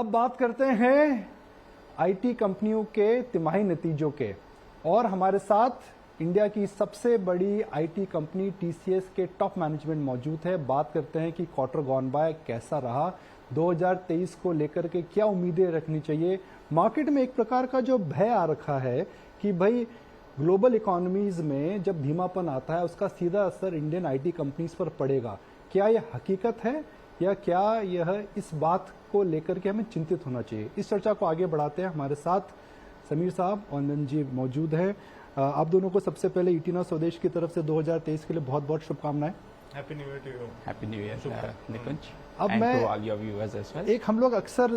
अब बात करते हैं आईटी कंपनियों के तिमाही नतीजों के, और हमारे साथ इंडिया की सबसे बड़ी आईटी कंपनी टीसीएस के टॉप मैनेजमेंट मौजूद है। बात करते हैं कि क्वार्टर गॉन बाय कैसा रहा, 2023 को लेकर के क्या उम्मीदें रखनी चाहिए। मार्केट में एक प्रकार का जो भय आ रखा है कि भाई ग्लोबल इकोनॉमीज में जब धीमापन आता है उसका सीधा असर इंडियन आईटी कंपनीज पर पड़ेगा। क्या यह हकीकत है या क्या यह इस बात को लेकर के हमें चिंतित होना चाहिए? इस चर्चा को आगे बढ़ाते हैं। हमारे साथ समीर साहब और नंदन जी मौजूद हैं। आप दोनों को सबसे पहले ईटीना स्वदेश की तरफ से 2023 के लिए बहुत बहुत शुभकामनाएं। Happy new year to you. Happy new year Nikunj. अब मैं एक हम लोग अक्सर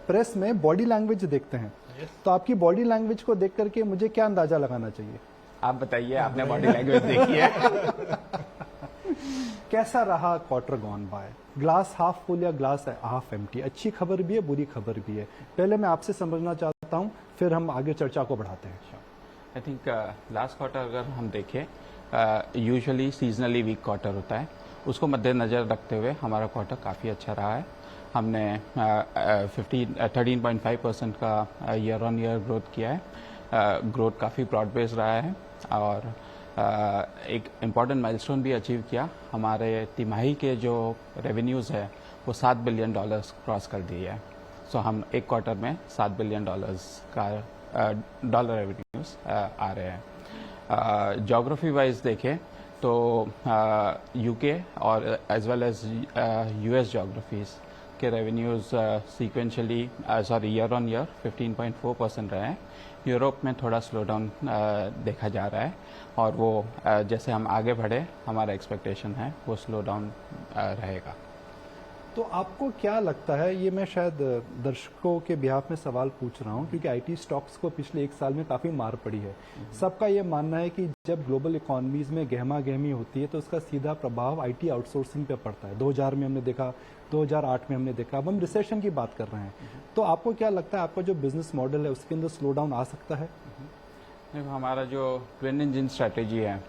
प्रेस में बॉडी लैंग्वेज देखते हैं, तो आपकी बॉडी लैंग्वेज को देख करके मुझे क्या अंदाजा लगाना चाहिए? आप बताइए, आपने बॉडी लैंग्वेज देखी है? कैसा रहा quarter gone by? Glass half full या ग्लास हाफ एम्प्टी? अच्छी खबर भी है, बुरी खबर भी है। पहले मैं आपसे समझना चाहता हूं, फिर हम आगे चर्चा को बढ़ाते हैं। आई थिंक लास्ट क्वार्टर अगर हम देखें, यूजुअली सीजनली वीक क्वार्टर होता है, उसको मद्देनजर रखते हुए हमारा क्वार्टर काफ़ी अच्छा रहा है। हमने 13.5% का ईयर ऑन ईयर ग्रोथ किया है। ग्रोथ काफ़ी ब्रॉड बेस्ड रहा है और एक इम्पॉर्टेंट माइलस्टोन भी अचीव किया। हमारे तिमाही के जो रेवेन्यूज़ है वो $7 बिलियन क्रॉस कर दिए है। सो हम एक क्वार्टर में $7 बिलियन का डॉलर रेवेन्यूज़ आ रहे हैं। जोग्राफी वाइज देखें तो यूके और as well as US geographies के revenues sequentially year on year 15.4% रहे हैं। यूरोप में थोड़ा स्लो डाउन देखा जा रहा है और वो जैसे हम आगे बढ़े हमारा एक्सपेक्टेशन है वो स्लो डाउन रहेगा। तो आपको क्या लगता है, ये मैं शायद दर्शकों के बिहाफ में सवाल पूछ रहा हूं क्योंकि आईटी स्टॉक्स को पिछले एक साल में काफी मार पड़ी है। सबका ये मानना है कि जब ग्लोबल इकोनॉमीज में गहमा गहमी होती है तो उसका सीधा प्रभाव आईटी आउटसोर्सिंग पे पड़ता है। 2000 में हमने देखा, 2008 में हमने देखा। अब हम रिसेशन की बात कर रहे हैं, तो आपको क्या लगता है आपका जो बिजनेस मॉडल है उसके अंदर स्लो डाउन आ सकता है? देखो, हमारा जो ट्विन इंजन स्ट्रैटेजी है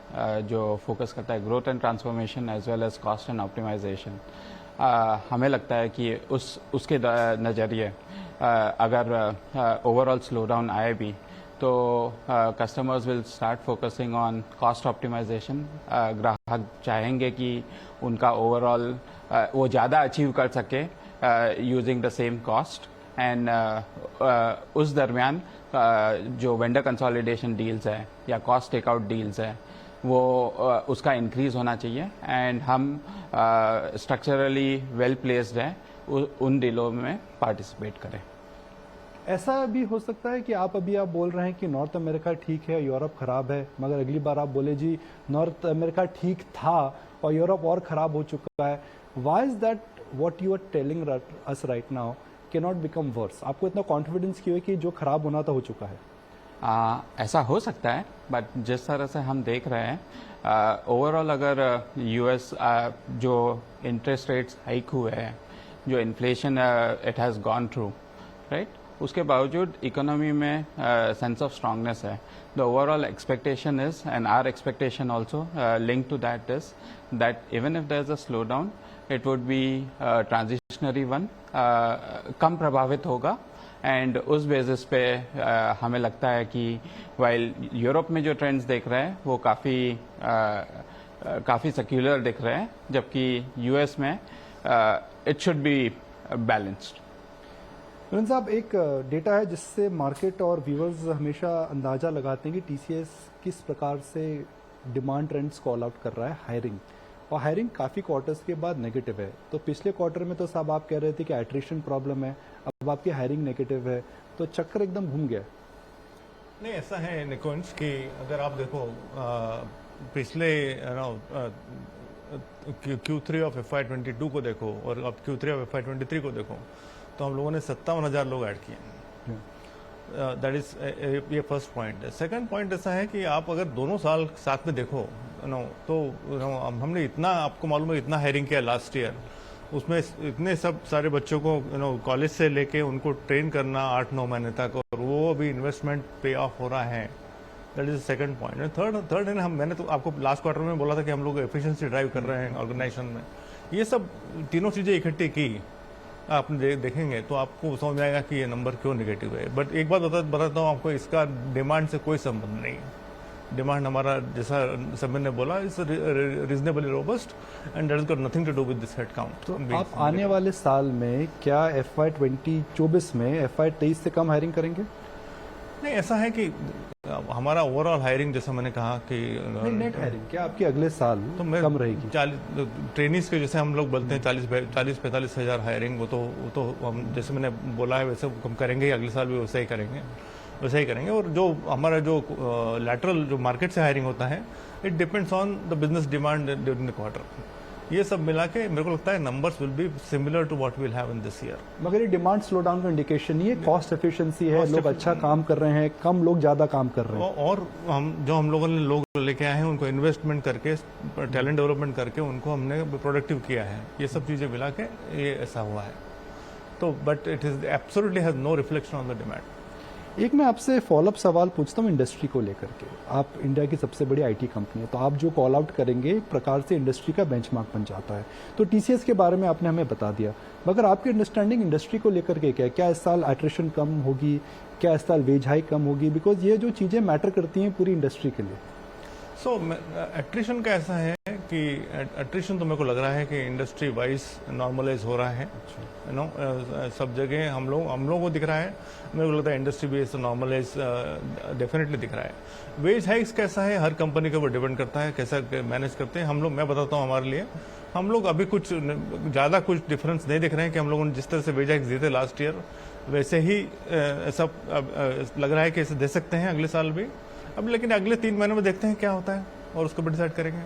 जो फोकस करता है growth and transformation as well as cost and optimisation, हमें लगता है कि उसके नज़रिए अगर ओवरऑल स्लो डाउन आए भी तो customers will start focusing on cost optimisation. ग्राहक चाहेंगे कि उनका ओवरऑल वो ज़्यादा अचीव कर सके using the same cost and उस दरमियान जो वेंडर कंसोलिडेशन डील्स है या कॉस्ट टेकआउट डील्स है वो उसका इंक्रीज होना चाहिए एंड हम स्ट्रक्चरली वेल प्लेस्ड हैं उन डीलों में पार्टिसिपेट करें। ऐसा भी हो सकता है कि आप बोल रहे हैं कि नॉर्थ अमेरिका ठीक है, यूरोप खराब है, मगर अगली बार आप बोले जी नॉर्थ अमेरिका ठीक था और यूरोप और खराब हो चुका है। Why is that what you are telling us right now can not become worse? आपको इतना कॉन्फिडेंस क्यों है कि जो खराब होना था हो चुका है? ऐसा हो सकता है, बट जिस तरह से हम देख रहे हैं ओवरऑल अगर यूएस जो इंटरेस्ट रेट्स हाइक हुए हैं, जो inflation it has gone through right, उसके बावजूद इकोनॉमी में सेंस ऑफ स्ट्रांगनेस है। The overall expectation is and our expectation also link to that is that even if there is a slowdown it would be transitionary one, कम प्रभावित होगा and उस basis पे हमें लगता है कि वाइल यूरोप में जो ट्रेंड्स देख रहे हैं वो काफ़ी सेक्युलर दिख रहे हैं, जबकि यूएस में it should be balanced. Virendra साहब, एक डेटा है जिससे मार्केट और व्यूअर्स हमेशा अंदाजा लगाते हैं कि टीसीएस किस प्रकार से डिमांड ट्रेंड्स कॉल आउट कर रहा है। हायरिंग, और हायरिंग काफ़ी क्वार्टर्स के बाद नेगेटिव है। तो पिछले क्वार्टर में तो साहब आप कह रहे थे कि एट्रिशन प्रॉब्लम है, अब आपकी हायरिंग नेगेटिव है, तो चक्कर एकदम घूम गया। नहीं, ऐसा है निकुंज कि अगर आप देखो पिछले Q3 ऑफ FY22 को देखो और अब Q3 ऑफ FY23 को देखो तो हम लोगों ने 57,000 लोग ऐड किए। दैट इज ये फर्स्ट पॉइंट। सेकंड पॉइंट ऐसा है कि आप अगर दोनों साल साथ में देखो तो हमने इतना, आपको मालूम है इतना हायरिंग किया लास्ट ईयर, उसमें इतने सब सारे बच्चों को कॉलेज से लेके उनको ट्रेन करना 8-9 महीने तक, और वो अभी इन्वेस्टमेंट पे ऑफ हो रहा है। That is second point. Third मैंने तो आपको लास्ट क्वार्टर में बोला था कि हम लोग एफिशिएंसी ड्राइव कर रहे हैं ऑर्गेनाइजेशन में। ये सब तीनों चीजें इकट्ठी की आप देखेंगे तो आपको समझ में आएगा कि ये नंबर क्यों नेगेटिव है। बट एक बात बताता हूँ आपको, इसका डिमांड से कोई संबंध नहीं है। डिमांड हमारा, जैसा समीर ने बोला, is reasonably robust and that is got nothing to do with this head count. तो आप आने वाले साल में क्या FY 2024 में FY 23 से कम हायरिंग करेंगे? नहीं, ऐसा है कि हमारा ओवरऑल हायरिंग, जैसा मैंने कहा कि नेट हायरिंग क्या आपकी अगले साल तो कम रहेगी? 40 ट्रेनिस के, जैसे हम लोग बोलते हैं 40-45 हज़ार हायरिंग, वो तो हम, जैसे मैंने बोला है वैसे हम करेंगे ही, अगले साल भी वैसे ही करेंगे। और जो हमारा जो लैटरल जो मार्केट से हायरिंग होता है, it depends on the business demand during the quarter. ये सब मिला के मेरे को लगता है numbers will be similar to what will have in this year. मगर ये डिमांड स्लो डाउन का इंडिकेशन नहीं है, कॉस्ट एफिशिएंसी है, लोग अच्छा काम कर रहे हैं, कम लोग ज्यादा काम कर रहे हैं। और हम लोगों ने लोग लेके आए हैं, उनको इन्वेस्टमेंट करके, टैलेंट डेवलपमेंट करके उनको हमने प्रोडक्टिव किया है। ये सब चीजें मिला के ये ऐसा हुआ है। तो but it is absolutely has no reflection on the demand. एक मैं आपसे फॉलोअप सवाल पूछता हूँ इंडस्ट्री को लेकर के। आप इंडिया की सबसे बड़ी IT कंपनी है, तो आप जो कॉल आउट करेंगे एक प्रकार से इंडस्ट्री का बेंचमार्क बन जाता है। तो TCS के बारे में आपने हमें बता दिया, मगर आपकी अंडरस्टैंडिंग इंडस्ट्री को लेकर के क्या इस साल एट्रिशन कम होगी, क्या इस साल वेज हाइक कम होगी? बिकॉज ये जो चीज़ें मैटर करती हैं पूरी इंडस्ट्री के लिए। सो एट्रिशन का ऐसा है कि एट्रिशन तो मेरे को लग रहा है कि इंडस्ट्री वाइज नॉर्मलाइज हो रहा है। यू नो, सब जगह हम लोगों को दिख रहा है। मेरे को लगता है इंडस्ट्री बेस नॉर्मलाइज डेफिनेटली दिख रहा है। वेज हाइक्स कैसा है, हर कंपनी के ऊपर डिपेंड करता है कैसा मैनेज करते हैं। हम लोग, मैं बताता हूँ हमारे लिए, हम लोग अभी कुछ ज़्यादा कुछ डिफरेंस नहीं दिख रहे हैं कि हम लोगों ने जिस तरह से वेज हाइक्स दिए थे लास्ट ईयर, वैसे ही सब लग रहा है कि ऐसे दे सकते हैं अगले साल भी। अब लेकिन अगले 3 महीनों में देखते हैं क्या होता है और उसको भी डिसाइड करेंगे।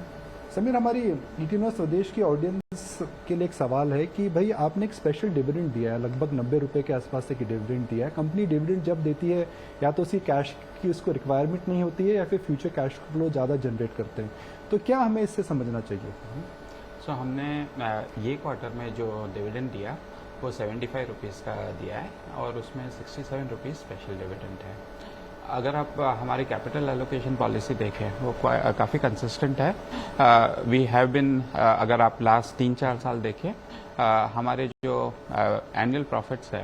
समीर, हमारी ET स्वदेश की ऑडियंस के लिए एक सवाल है कि भाई आपने एक स्पेशल डिविडेंड दिया है, लगभग 90 रुपए के आसपास एक डिविडेंड दिया है। कंपनी डिविडेंड जब देती है या तो उसकी कैश की उसको रिक्वायरमेंट नहीं होती है या फिर फ्यूचर कैश फ्लो ज़्यादा जनरेट करते हैं, तो क्या हमें इससे समझना चाहिए? सो हमने ये क्वार्टर में जो डिविडेंड दिया वो 75 रुपीज़ का दिया है और उसमें 67 रुपीज़ स्पेशल डिविडेंड है। अगर आप हमारी कैपिटल एलोकेशन पॉलिसी देखें वो काफ़ी कंसिस्टेंट है। वी हैव बिन, अगर आप लास्ट 3-4 साल देखें, हमारे जो एनुअल प्रॉफिट्स है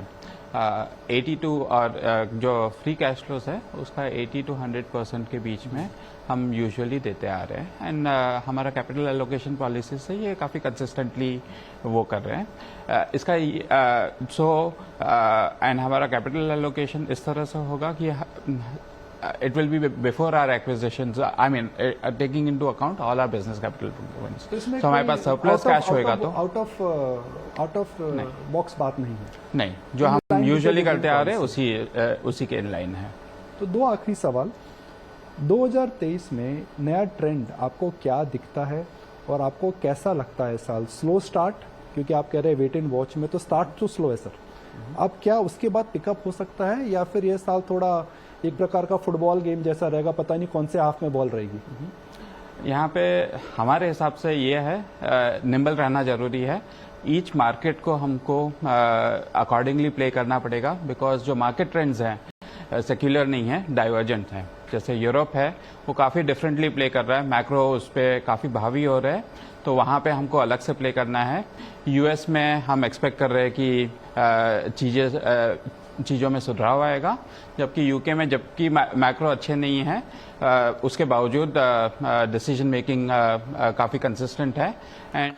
82 और जो फ्री कैश फ्लोस है उसका 80 to 100% के बीच में हम यूजुअली देते आ रहे हैं। एंड हमारा कैपिटल एलोकेशन पॉलिसी से ये काफ़ी कंसिस्टेंटली वो कर रहे हैं। इसका एंड हमारा कैपिटल एलोकेशन इस तरह से होगा कि it will be before our acquisitions, I mean taking into account all our business capital requirements. तो हमारे पास सरप्लस कैश होएगा तो आउट ऑफ बॉक्स बात नहीं है। नहीं, जो हम यूजुअली करते आ रहे हैं उसी के इन लाइन है। तो 2 आखिरी सवाल। 2023 में नया ट्रेंड आपको क्या दिखता है और आपको कैसा लगता है साल? स्लो स्टार्ट, क्योंकि आप कह रहे हैं वेट एंड वॉच में, तो स्टार्ट तो स्लो है सर। अब क्या उसके बाद पिकअप हो सकता है या फिर यह साल थोड़ा एक प्रकार का फुटबॉल गेम जैसा रहेगा, पता नहीं कौन से हाफ में बॉल रहेगी? यहाँ पे हमारे हिसाब से ये है, निम्बल रहना जरूरी है। ईच मार्केट को हमको अकॉर्डिंगली प्ले करना पड़ेगा, बिकॉज जो मार्केट ट्रेंड्स हैं सेक्युलर नहीं है, डाइवर्जेंट है। जैसे यूरोप है वो काफ़ी डिफरेंटली प्ले कर रहा है, मैक्रो उस पर काफ़ी भावी हो रहा है, तो वहाँ पे हमको अलग से प्ले करना है। US में हम एक्सपेक्ट कर रहे हैं कि चीज़ों में सुधार आएगा, जबकि UK में जबकि मैक्रो अच्छे नहीं है उसके बावजूद डिसीजन मेकिंग काफ़ी कंसिस्टेंट है। एंड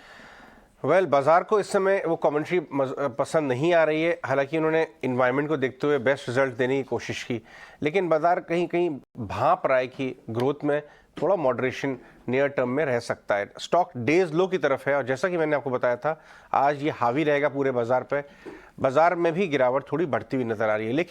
बाजार को इस समय वो कमेंट्री पसंद नहीं आ रही है। हालांकि उन्होंने इन्वायरमेंट को देखते हुए बेस्ट रिजल्ट देने की कोशिश की, लेकिन बाजार कहीं कहीं भांप रहा है कि ग्रोथ में थोड़ा मॉडरेशन नियर टर्म में रह सकता है। स्टॉक डेज लो की तरफ है और जैसा कि मैंने आपको बताया था आज ये हावी रहेगा पूरे बाजार पे। बाजार में भी गिरावट थोड़ी बढ़ती हुई नजर आ रही है, लेकिन